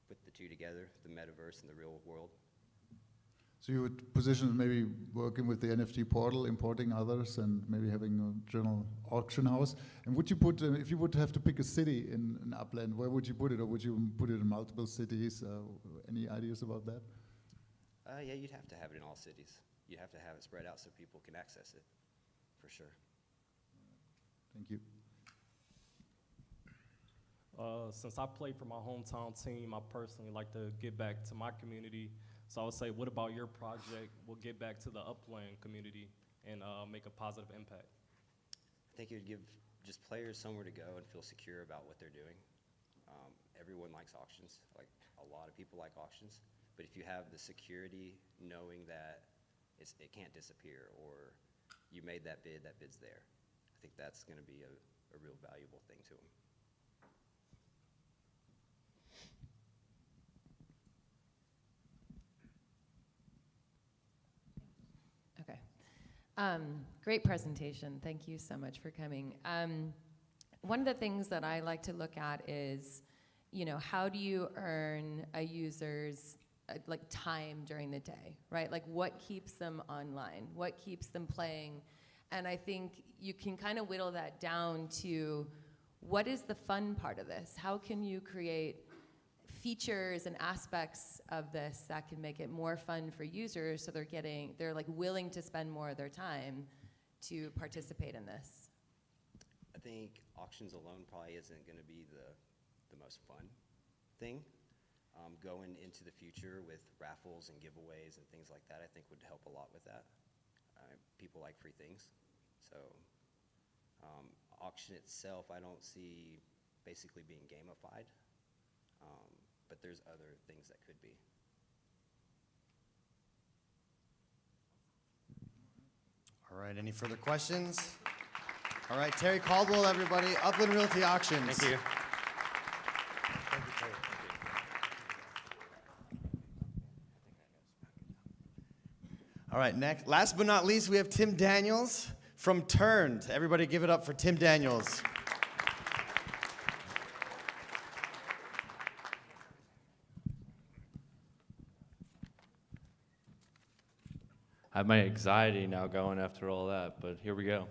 put the two together, the metaverse and the real world. So you would position maybe working with the NFT portal, importing others, and maybe having a general auction house. And would you put, if you would have to pick a city in Upland, where would you put it, or would you put it in multiple cities? Any ideas about that? Yeah, you'd have to have it in all cities. You'd have to have it spread out so people can access it, for sure. Thank you. Since I play for my hometown team, I personally like to give back to my community. So I would say, what about your project will get back to the Upland community and make a positive impact? I think it would give just players somewhere to go and feel secure about what they're doing. Everyone likes auctions. Like, a lot of people like auctions. But if you have the security knowing that it can't disappear, or you made that bid's there, I think that's going to be a real valuable thing to them. Okay. Great presentation. Thank you so much for coming. One of the things that I like to look at is, how do you earn a user's time during the day, right? Like, what keeps them online? What keeps them playing? And I think you can kind of whittle that down to, what is the fun part of this? How can you create features and aspects of this that can make it more fun for users, so they're like willing to spend more of their time to participate in this? I think auctions alone probably isn't going to be the most fun thing. Going into the future with raffles and giveaways and things like that, I think would help a lot with that. People like free things. So auction itself, I don't see basically being gamified. But there's other things that could be. All right, any further questions? All right, Terry Caldwell, everybody, Upland Realty Auctions. Thank you. Thank you, Terry. All right, next, last but not least, we have Tim Daniels from Turned. Everybody give it up for Tim Daniels. I have my anxiety now going after all that, but here we go.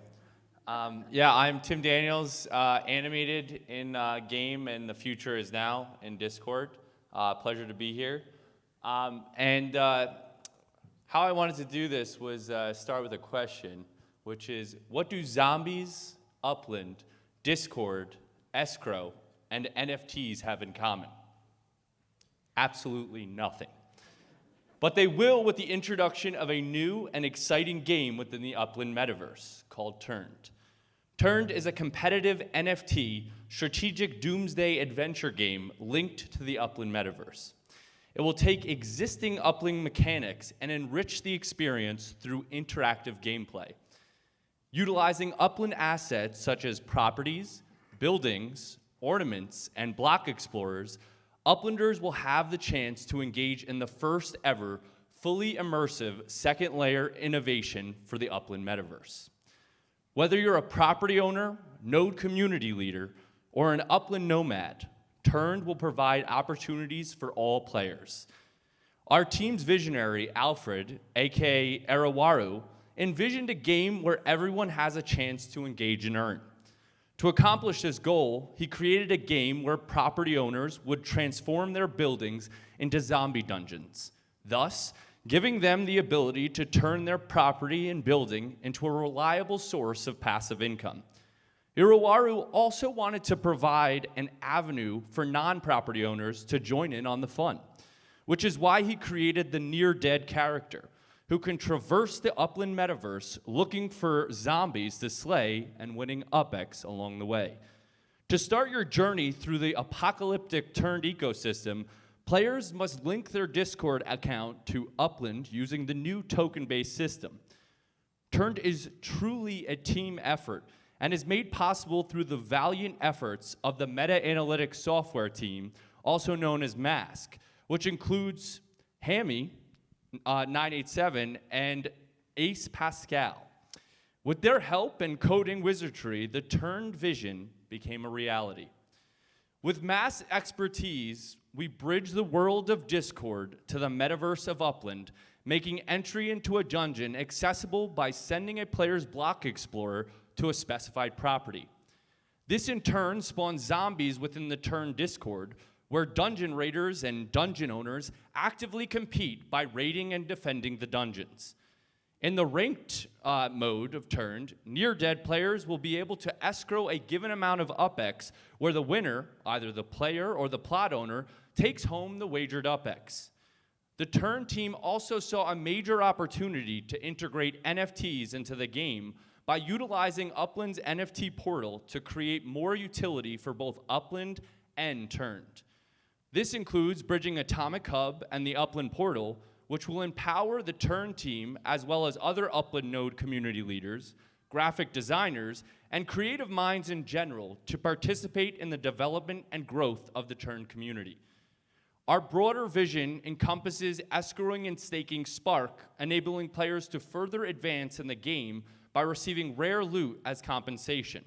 Yeah, I'm Tim Daniels, animated in game, and the future is now in Discord. Pleasure to be here. And how I wanted to do this was start with a question, which is, what do zombies, Upland, Discord, escrow, and NFTs have in common? Absolutely nothing. But they will with the introduction of a new and exciting game within the Upland metaverse called Turned. Turned is a competitive NFT strategic doomsday adventure game linked to the Upland metaverse. It will take existing Upland mechanics and enrich the experience through interactive gameplay. Utilizing Upland assets such as properties, buildings, ornaments, and block explorers, Uplanders will have the chance to engage in the first ever fully immersive second layer innovation for the Upland metaverse. Whether you're a property owner, node community leader, or an Upland nomad, Turned will provide opportunities for all players. Our team's visionary, Alfred, aka Arawaru, envisioned a game where everyone has a chance to engage and earn. To accomplish this goal, he created a game where property owners would transform their buildings into zombie dungeons, thus giving them the ability to turn their property and building into a reliable source of passive income. Irawaru also wanted to provide an avenue for non-property owners to join in on the fun, which is why he created the near-dead character, who can traverse the Upland metaverse looking for zombies to slay and winning UpX along the way. To start your journey through the apocalyptic Turned ecosystem, players must link their Discord account to Upland using the new token-based system. Turned is truly a team effort and is made possible through the valiant efforts of the meta-analytics software team, also known as Mask, which includes Hammy, 987, and Ace Pascal. With their help and coding wizardry, the Turned vision became a reality. With Mass expertise, we bridge the world of Discord to the metaverse of Upland, making entry into a dungeon accessible by sending a player's block explorer to a specified property. This in turn spawns zombies within the Turned Discord, where dungeon raiders and dungeon owners actively compete by raiding and defending the dungeons. In the ranked mode of Turned, near-dead players will be able to escrow a given amount of UpX, where the winner, either the player or the plot owner, takes home the wagered UpX. The Turned team also saw a major opportunity to integrate NFTs into the game by utilizing Upland's NFT portal to create more utility for both Upland and Turned. This includes bridging Atomic Hub and the Upland portal, which will empower the Turned team as well as other Upland node community leaders, graphic designers, and creative minds in general to participate in the development and growth of the Turned community. Our broader vision encompasses escrowing and staking Spark, enabling players to further advance in the game by receiving rare loot as compensation.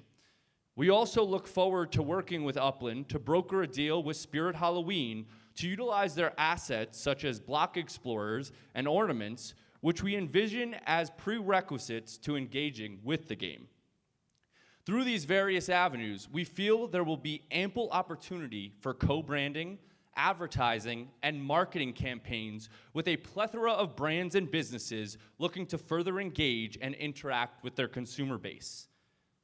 We also look forward to working with Upland to broker a deal with Spirit Halloween to utilize their assets such as block explorers and ornaments, which we envision as prerequisites to engaging with the game. Through these various avenues, we feel there will be ample opportunity for co-branding, advertising, and marketing campaigns with a plethora of brands and businesses looking to further engage and interact with their consumer base.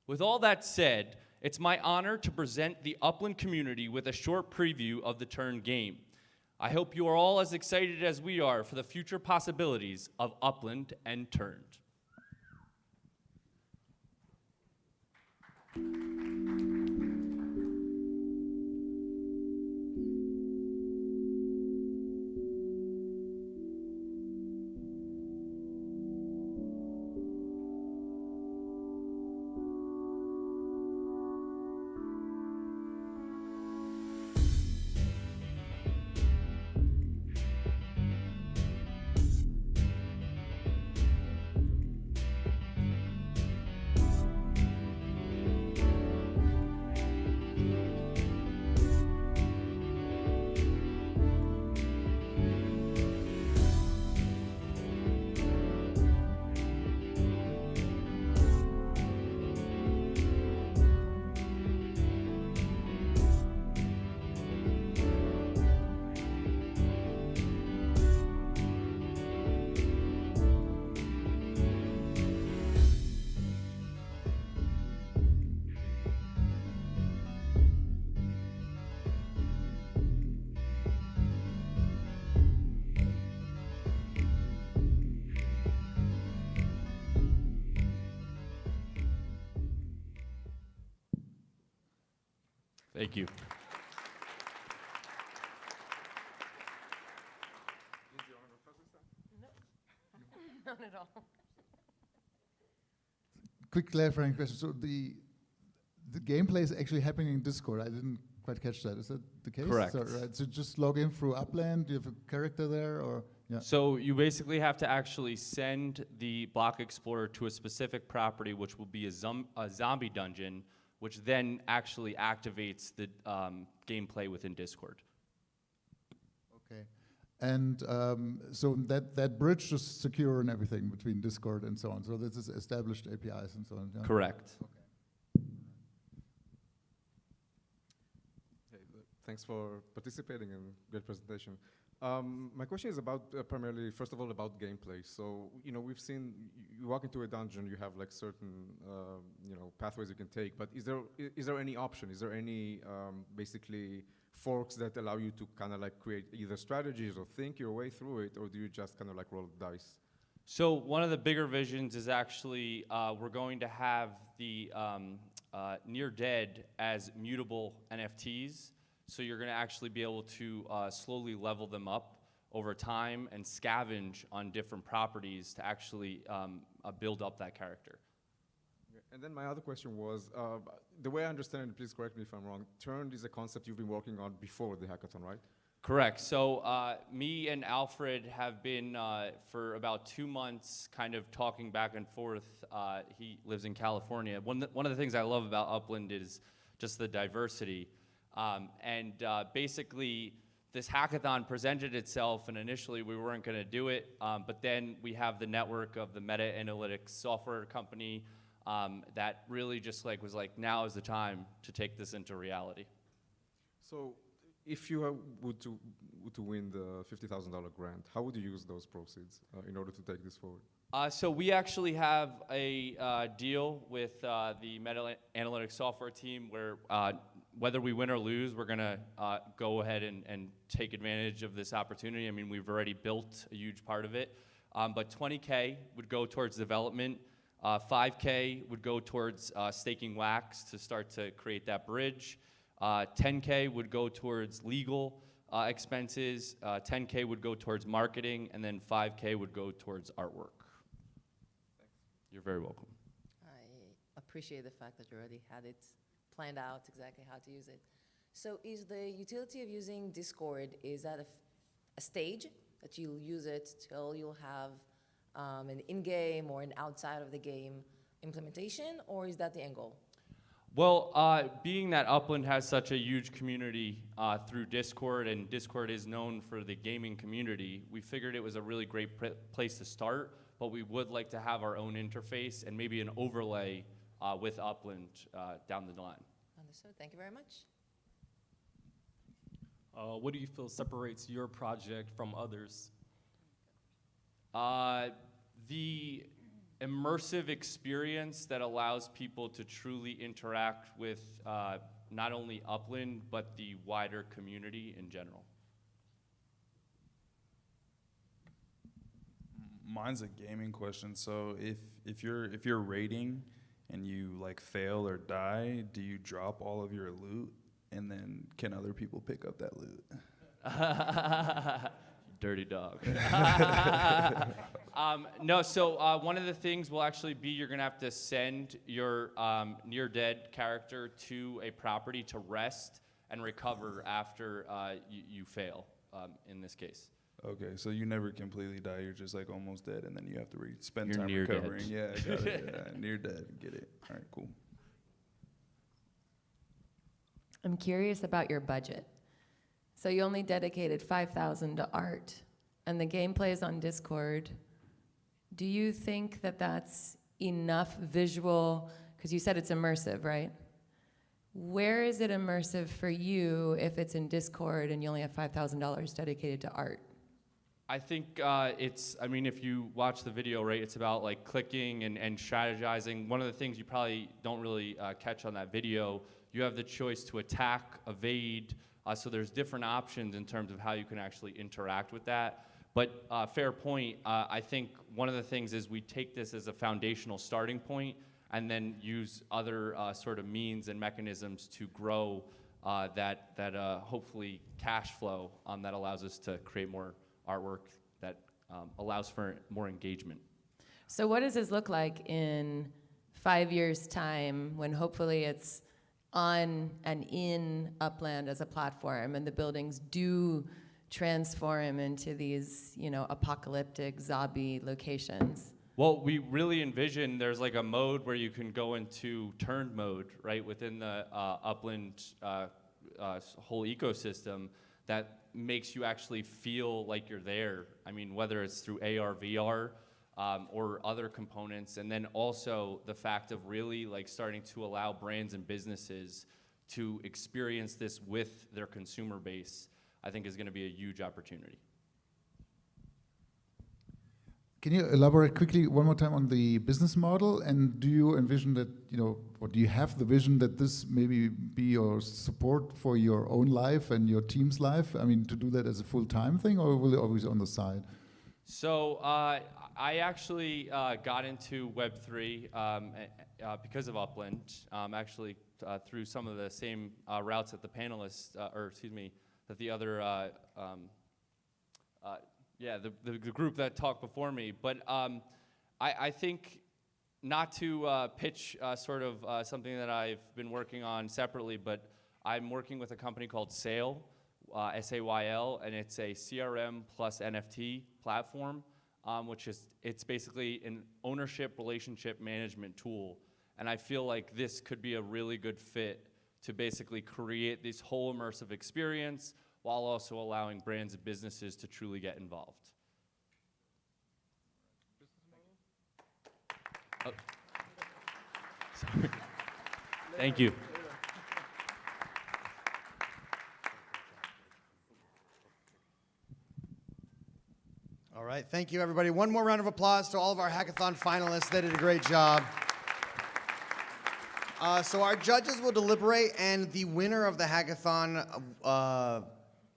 With all that said, it's my honor to present the Upland community with a short preview of the Turned game. I hope you are all as excited as we are for the future possibilities of Upland and Turned. Thank you. Not at all. Quick clarifying question. So the gameplay is actually happening in Discord. I didn't quite catch that. Is that the case? Correct. So, right. So just log in through Upland. Do you have a character there, or yeah? So you basically have to actually send the block explorer to a specific property, which will be a zombie dungeon, which then actually activates the gameplay within Discord. Okay. And so that bridge is secure and everything between Discord and so on. So this is established APIs and so on. Yeah? Correct. Hey, thanks for participating and great presentation. My question is about primarily, first of all, about gameplay. So, you know, we've seen you walk into a dungeon, you have like certain, you know, pathways you can take. But is there any option? Is there any basically forks that allow you to kind of like create either strategies or think your way through it, or do you just kind of like roll dice? So one of the bigger visions is actually we're going to have the near dead as mutable NFTs. So you're going to actually be able to slowly level them up over time and scavenge on different properties to actually build up that character. And then my other question was, the way I understand it, please correct me if I'm wrong, Turned is a concept you've been working on before the hackathon, right? Correct. So me and Alfred have been for about 2 months kind of talking back and forth. He lives in California. One of the things I love about Upland is just the diversity. Basically, this hackathon presented itself, and initially we weren't going to do it, but then we have the network of the meta-analytics software company that really just like was like, now is the time to take this into reality. So if you would to win the $50,000 grant, how would you use those proceeds in order to take this forward? So we actually have a deal with the meta-analytics software team where whether we win or lose, we're going to go ahead and take advantage of this opportunity. I mean, we've already built a huge part of it. But $20K would go towards development. $5K would go towards staking wax to start to create that bridge. $10K would go towards legal expenses. $10K would go towards marketing, and then $5K would go towards artwork. Thanks. You're very welcome. I appreciate the fact that you already had it planned out exactly how to use it. So is the utility of using Discord, is that a stage that you'll use it till you'll have an in-game or an outside of the game implementation, or is that the end goal? Well, being that Upland has such a huge community through Discord, and Discord is known for the gaming community, we figured it was a really great place to start, but we would like to have our own interface and maybe an overlay with Upland down the line. Understood. Thank you very much. What do you feel separates your project from others? The immersive experience that allows people to truly interact with not only Upland, but the wider community in general. Mine's a gaming question. So if you're raiding and you like fail or die, do you drop all of your loot, and then can other people pick up that loot? Dirty dog. No, so one of the things will actually be you're going to have to send your near-dead character to a property to rest and recover after you fail, in this case. Okay, so you never completely die. You're just like almost dead, and then you have to spend You're time near recovering. dead. Yeah, I got it. Yeah, near dead. Get it. All right, cool. I'm curious about your budget. So you only dedicated $5,000 to art, and the gameplay is on Discord. Do you think that that's enough visual? Because you said it's immersive, right? Where is it immersive for you if it's in Discord and you only have $5,000 dedicated to art? I think I mean, if you watch the video, right, it's about like clicking and strategizing. One of the things you probably don't really catch on that video, you have the choice to attack, evade, so there's different options in terms of how you can actually interact with that. But fair point, I think one of the things is we take this as a foundational starting point and then use other sort of means and mechanisms to grow that hopefully cash flow that allows us to create more artwork that allows for more engagement. So what does this look like in 5 years' time when hopefully it's on and in Upland as a platform and the buildings do transform into these, you know, apocalyptic zombie locations? Well, we really envision there's like a mode where you can go into turned mode, right, within the Upland whole ecosystem that makes you actually feel like you're there. I mean, whether it's through AR, VR, or other components, and then also the fact of really like starting to allow brands and businesses to experience this with their consumer base, I think is going to be a huge opportunity. Can you elaborate quickly one more time on the business model? And do you envision that, you know, or do you have the vision that this maybe be your support for your own life and your team's life? I mean, to do that as a full-time thing, or will it always on the side? So I actually got into Web3 because of Upland, actually through some of the same routes that the panelists, that the other, the group that talked before me. But I think not to pitch sort of something that I've been working on separately, but I'm working with a company called Sail, S-A-Y-L, and it's a CRM plus NFT platform, it's basically an ownership relationship management tool. And I feel like this could be a really good fit to basically create this whole immersive experience while also allowing brands and businesses to truly get involved. Oh. Sorry. Thank you. All right, thank you, everybody. One more round of applause to all of our hackathon finalists. They did a great job. So our judges will deliberate, and the winner of the hackathon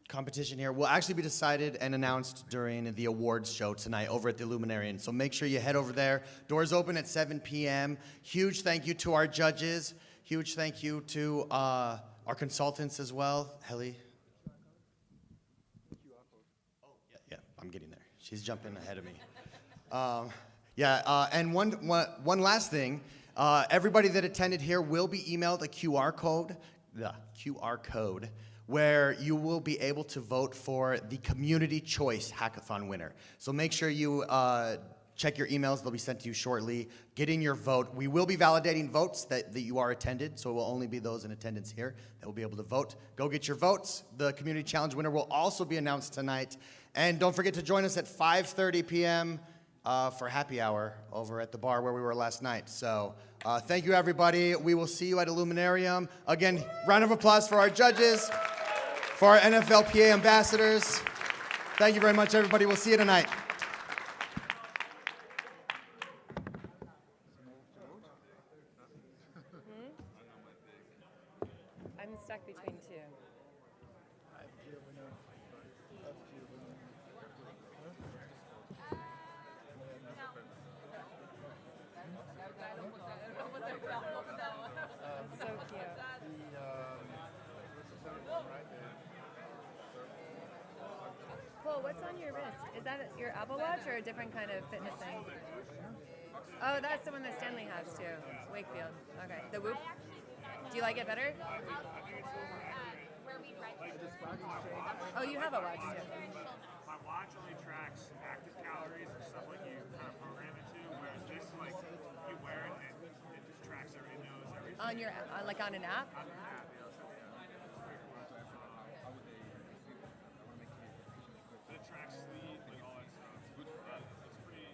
competition here will actually be decided and announced during the awards show tonight over at the Illuminarian. So make sure you head over there. Doors open at 7 p.m. Huge thank you to our judges. Huge thank you to our consultants as well. Helly. Oh, yeah, I'm getting there. She's jumping ahead of me. And one last thing. Everybody that attended here will be emailed a QR code, where you will be able to vote for the Community Choice Hackathon winner. So make sure you check your emails. They'll be sent to you shortly. Get in your vote. We will be validating votes that you are attended, so it will only be those in attendance here that will be able to vote. Go get your votes. The Community Challenge winner will also be announced tonight. And don't forget to join us at 5:30 p.m. For happy hour over at the bar where we were last night. So thank you, everybody. We will see you at Illuminarium. Again, round of applause for our judges, for our NFLPA ambassadors. Thank you very much, everybody. We'll see you tonight. I'm stuck between two. So cute. Cool, what's on your wrist? Is that your Apple Watch or a different kind of fitness thing? Oh, that's the one that Stanley has too. Wakefield. Okay. The Whoop? Do you like it better? Oh, you have a watch too. My watch only tracks active calories and stuff like you kind of program it to, whereas this, like, you wear it and it just tracks everything, knows everything. On your, like on an app? On an app, yeah. It tracks sleep, like all that stuff. It's pretty.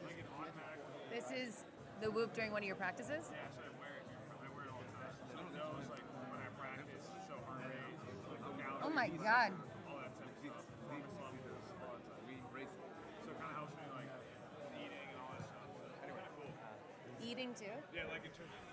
Like it automatically. This is the Whoop during one of your practices? Yeah, so I wear it all the time. So it knows, like, when I practice, show heart rate, like calories. Oh my God. All that type of stuff. Performance levels, all that type of stuff. So it kind of helps me, like, eating and all that stuff. So it's kind of cool. Eating too? Yeah, like in terms of